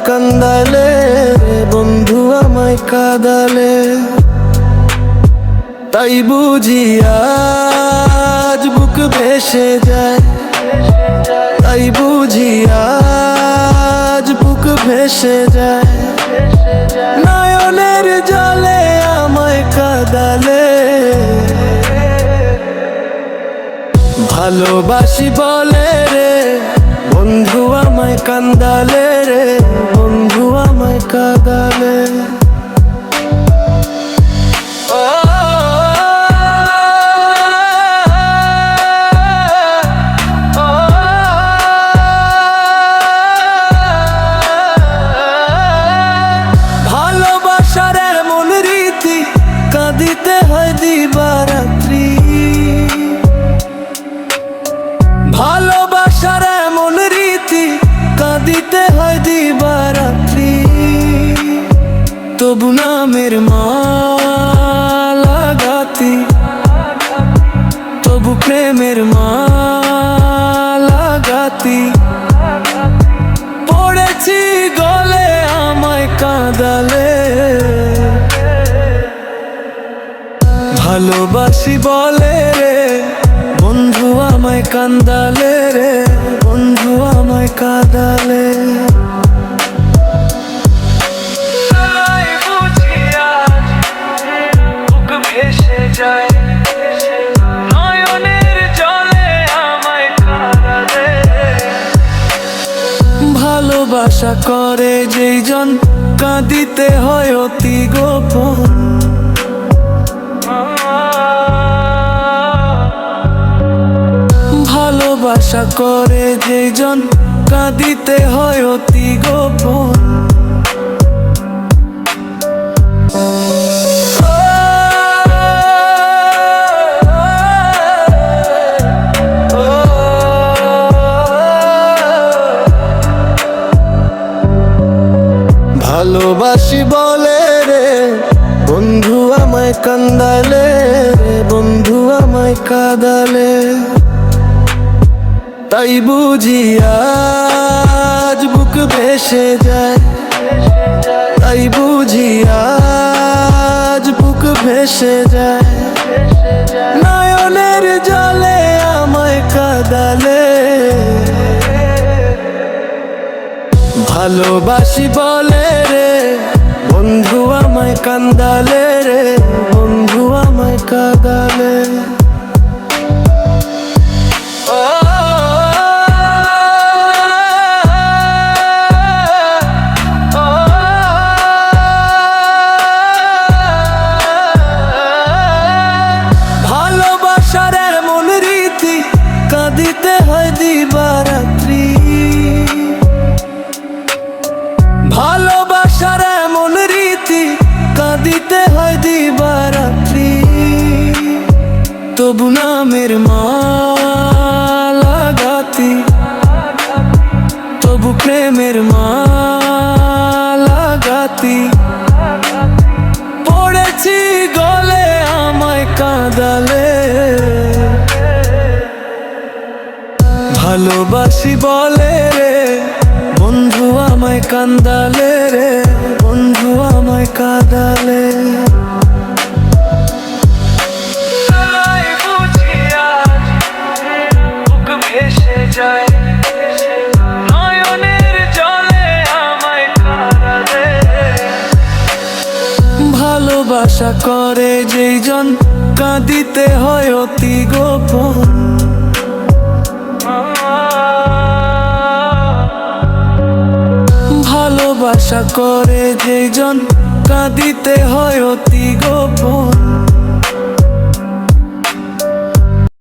কান্দালে, বন্ধু আমায় কাঁদালে। তাই বুঝি আজ বুক ভেসে যায়, তাই বুঝি আজ বুক ভেসে যায়। নয়নের জলে আমায় কাঁদালে, ভালোবাসি বলে রে বন্ধু আমায় কান্দালে রে, বন্ধু আমায় কাঁদালে। ভালোবাসার এমন রীতি, কাঁদিতে হয় দিবারাত্রি। ভালোবাসার এমন রীতি, কাঁদিতে হয় দিবারাত্রি। তবু নামের মালা গাঁথি, তবু প্রেমের মালা গাঁথি। পড়েছি গলে আমায় কাঁদালে, ভালোবাসি বলে রে বন্ধু আমায় কান্দালে রে, বন্ধু আমায় কাঁদালে। ভালোবাসা করে যেই জন, কাঁদিতে হয় অতি গোপন। ভালোবাসা করে যেই জন, কাঁদিতে হয় অতি গোপন। ভালোবাসি বলে রে বন্ধু আমায় কান্দালে, বন্ধু আমায় কাঁদালে। তাই বুঝি আজ বুক ভেসে যায়, তাই বুঝি আজ বুক ভেসে যায়। নয়নের জলে আমায় কাঁদালে, ভালোবাসি বলে রে বন্ধু আমায় কান্দালে রে, বন্ধু আমায় কাঁদালে। ভালোবাসার এমন রীতি, কাঁদিতে হয় দিবারাত্রি। ভালোবাসার এমন রীতি, কাঁদিতে হয় দিবারাত্রি। তবু নামের মালা গাঁথি, তবু প্রেমের মালা গাঁথি। পড়েছি গলে আমায় কাঁদালে, ভালোবাসি বলে রে বন্ধু আমায় কান্দালে রে, বন্ধু আমায় কাঁদালে। ভালোবাসা করে যেই জন, কাঁদিতে হয় অতি গোপন। ভালোবাসা করে যেই জন, কাঁদিতে হয় অতি গোপন।